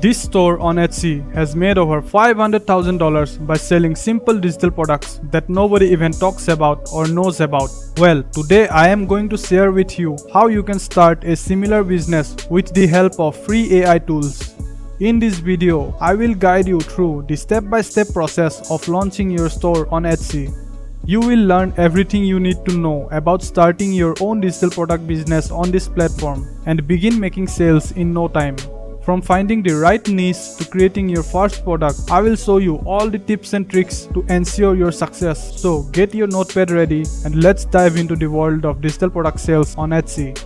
This store on Etsy has made over $500,000 by selling simple digital products that nobody even talks about or knows about. Well, today I am going to share with you how you can start a similar business with the help of free AI tools. In this video, I will guide you through the step-by-step process of launching your store on Etsy. You will learn everything you need to know about starting your own digital product business on this platform and begin making sales in no time. From finding the right niche to creating your first product, I will show you all the tips and tricks to ensure your success. So get your notepad ready and let's dive into the world of digital product sales on Etsy.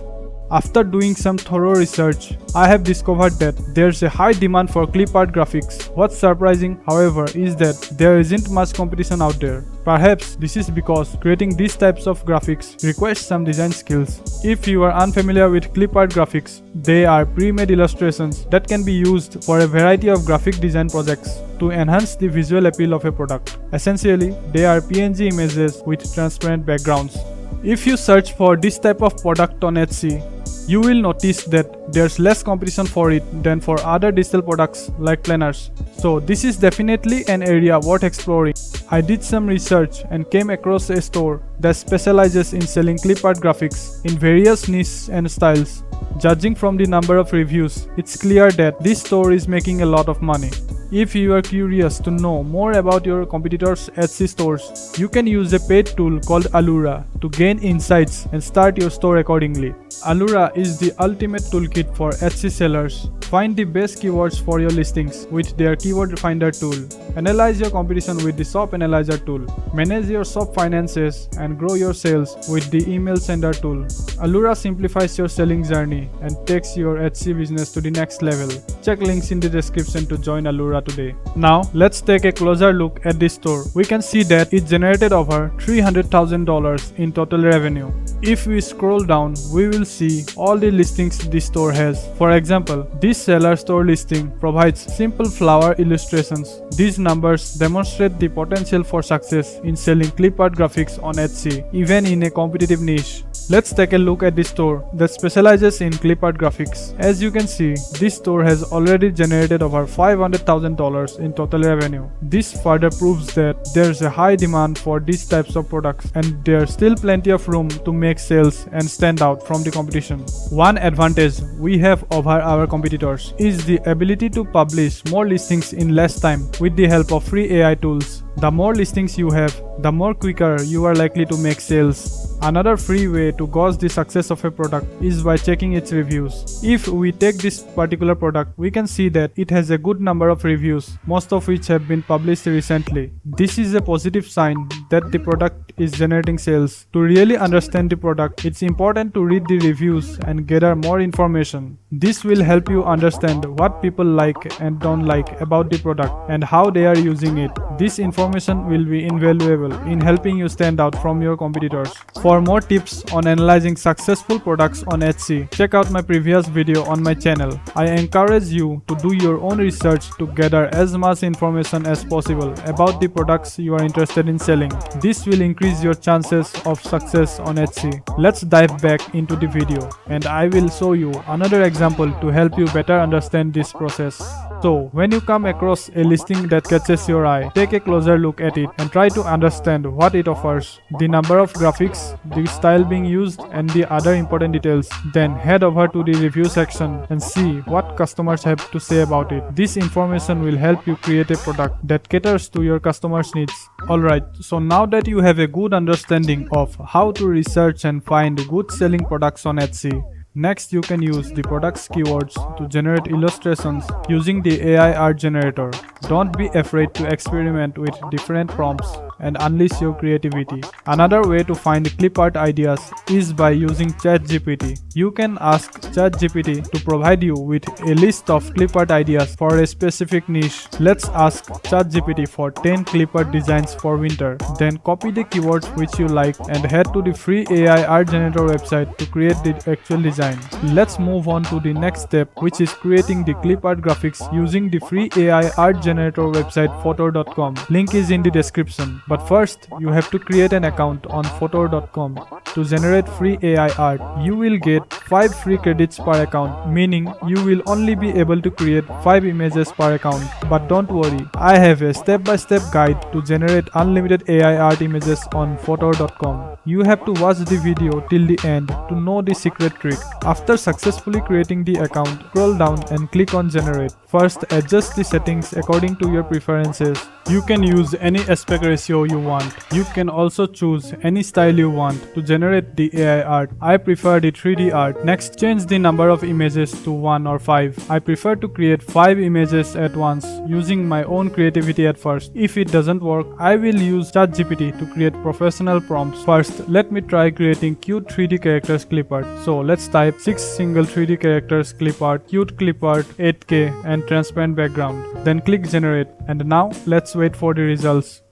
After doing some thorough research, I have discovered that there's a high demand for clip art graphics. What's surprising, however, is that there isn't much competition out there. Perhaps this is because creating these types of graphics requires some design skills. If you are unfamiliar with clip art graphics, they are pre-made illustrations that can be used for a variety of graphic design projects to enhance the visual appeal of a product. Essentially, they are PNG images with transparent backgrounds. If you search for this type of product on Etsy, you will notice that there's less competition for it than for other digital products like planners. So this is definitely an area worth exploring. I did some research and came across a store that specializes in selling clip art graphics in various niches and styles. Judging from the number of reviews, it's clear that this store is making a lot of money. If you are curious to know more about your competitors' Etsy stores, you can use a paid tool called Allura to gain insights and start your store accordingly. Allura is the ultimate toolkit for Etsy sellers. Find the best keywords for your listings with their keyword finder tool. Analyze your competition with the shop analyzer tool. Manage your shop finances and grow your sales with the email sender tool. Allura simplifies your selling journey and takes your Etsy business to the next level. Check links in the description to join Allura today. Now, let's take a closer look at this store. We can see that it generated over $300,000 in total revenue. If we scroll down, we will see all the listings this store has. For example, this seller store listing provides simple flower illustrations. These numbers demonstrate the potential for success in selling clip art graphics on Etsy, even in a competitive niche. Let's take a look at this store that specializes in clip art graphics. As you can see, this store has already generated over $500,000 in total revenue. This further proves that there's a high demand for these types of products and there's still plenty of room to make sales and stand out from the competition. One advantage we have over our competitors is the ability to publish more listings in less time with the help of free AI tools. The more listings you have, the more quicker you are likely to make sales. Another free way to gauge the success of a product is by checking its reviews. If we take this particular product, we can see that it has a good number of reviews, most of which have been published recently. This is a positive sign that the product is generating sales. To really understand the product, it's important to read the reviews and gather more information. This will help you understand what people like and don't like about the product and how they are using it. This information will be invaluable in helping you stand out from your competitors. For more tips on analyzing successful products on Etsy, check out my previous video on my channel. I encourage you to do your own research to gather as much information as possible about the products you are interested in selling. This will increase your chances of success on Etsy. Let's dive back into the video and I will show you another example to help you better understand this process. So, when you come across a listing that catches your eye, take a closer look at it and try to understand what it offers, the number of graphics, the style being used, and the other important details. Then head over to the review section and see what customers have to say about it. This information will help you create a product that caters to your customers' needs. Alright, so now that you have a good understanding of how to research and find good selling products on Etsy, next, you can use the product's keywords to generate illustrations using the AI art generator. Don't be afraid to experiment with different prompts and unleash your creativity. Another way to find clip art ideas is by using Chat GPT. You can ask Chat GPT to provide you with a list of clip art ideas for a specific niche. Let's ask Chat GPT for 10 clip art designs for winter. Then copy the keywords which you like and head to the free AI art generator website to create the actual design. Let's move on to the next step, which is creating the clip art graphics using the free AI art generator website photor.com. Link is in the description. But first, you have to create an account on photor.com. to generate free AI art. You will get 5 free credits per account, meaning you will only be able to create 5 images per account. But don't worry, I have a step-by-step guide to generate unlimited AI art images on Photor.com. You have to watch the video till the end to know the secret trick. After successfully creating the account, scroll down and click on generate. First, adjust the settings according to your preferences. You can use any aspect ratio you want. You can also choose any style you want to generate the AI art. I prefer the 3D art. Next, change the number of images to 1 or 5. I prefer to create 5 images at once using my own creativity at first. If it doesn't work, I will use Chat GPT to create professional prompts. First, let me try creating cute 3D characters clip art. So let's type 6 single 3D characters clip art, cute clip art, 8K and transparent background. Then click generate, and now let's wait for the results.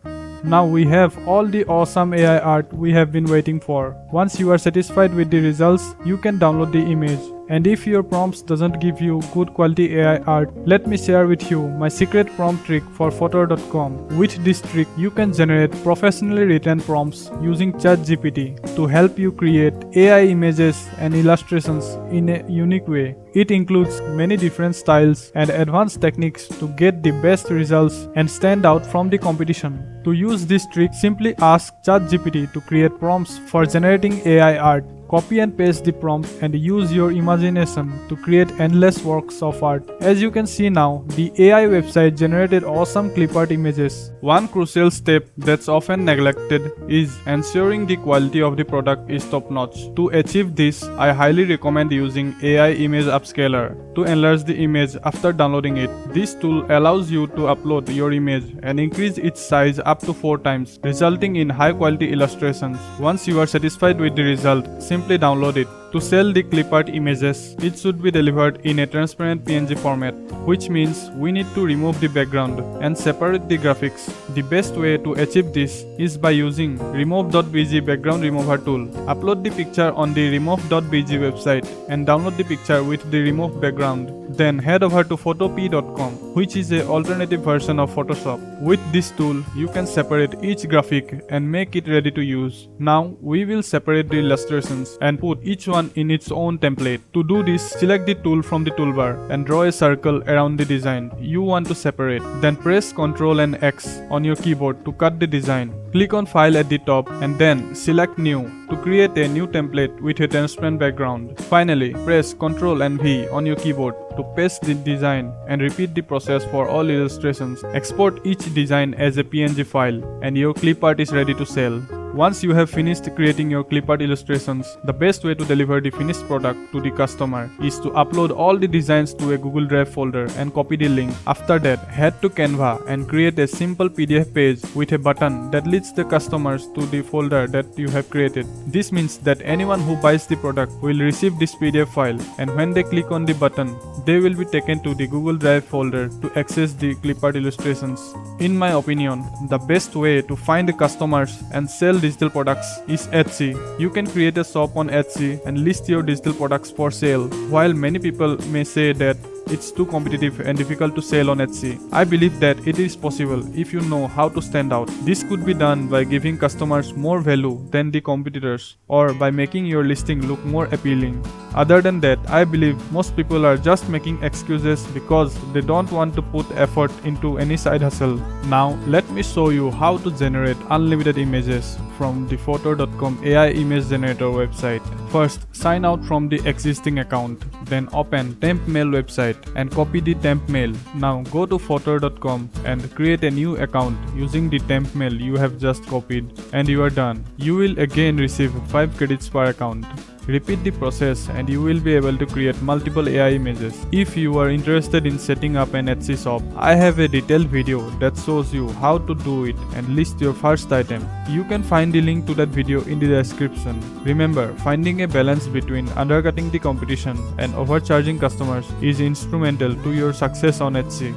Now we have all the awesome AI art we have been waiting for. Once you are satisfied with the results, you can download the image. And if your prompts doesn't give you good quality AI art, let me share with you my secret prompt trick for Photor.com. With this trick, you can generate professionally written prompts using ChatGPT to help you create AI images and illustrations in a unique way. It includes many different styles and advanced techniques to get the best results and stand out from the competition. To use this trick, simply ask ChatGPT to create prompts for generating AI art. Copy and paste the prompt and use your imagination to create endless works of art. As you can see now, the AI website generated awesome clip art images. One crucial step that's often neglected is ensuring the quality of the product is top-notch. To achieve this, I highly recommend using AI Image Upscaler to enlarge the image after downloading it. This tool allows you to upload your image and increase its size up to 4 times, resulting in high-quality illustrations. Once you are satisfied with the result, simply download it. To sell the clip art images, it should be delivered in a transparent PNG format, which means we need to remove the background and separate the graphics. The best way to achieve this is by using remove.bg background remover tool. Upload the picture on the remove.bg website and download the picture with the removed background. Then head over to photop.com, which is an alternative version of Photoshop. With this tool, you can separate each graphic and make it ready to use. Now we will separate the illustrations and put each one in its own template. To do this, select the tool from the toolbar and draw a circle around the design you want to separate. Then press Ctrl and X on your keyboard to cut the design. Click on File at the top and then select New to create a new template with a transparent background. Finally, press Ctrl and V on your keyboard to paste the design and repeat the process for all illustrations. Export each design as a PNG file and your clip art is ready to sell. Once you have finished creating your clip art illustrations, the best way to deliver the finished product to the customer is to upload all the designs to a Google Drive folder and copy the link. After that, head to Canva and create a simple PDF page with a button that leads the customers to the folder that you have created. This means that anyone who buys the product will receive this PDF file, and when they click on the button, they will be taken to the Google Drive folder to access the clip art illustrations. In my opinion, the best way to find the customers and sell digital products is Etsy. You can create a shop on Etsy and list your digital products for sale. While many people may say that it's too competitive and difficult to sell on Etsy, I believe that it is possible if you know how to stand out. This could be done by giving customers more value than the competitors, or by making your listing look more appealing. Other than that, I believe most people are just making excuses because they don't want to put effort into any side hustle. Now, let me show you how to generate unlimited images from the Photor.com AI image generator website. First, sign out from the existing account. Then open temp mail website and copy the temp mail. Now go to Photor.com and create a new account using the temp mail you have just copied, and you are done. You will again receive 5 credits per account. Repeat the process and you will be able to create multiple AI images. If you are interested in setting up an Etsy shop, I have a detailed video that shows you how to do it and list your first item. You can find the link to that video in the description. Remember, finding a balance between undercutting the competition and overcharging customers is instrumental to your success on Etsy.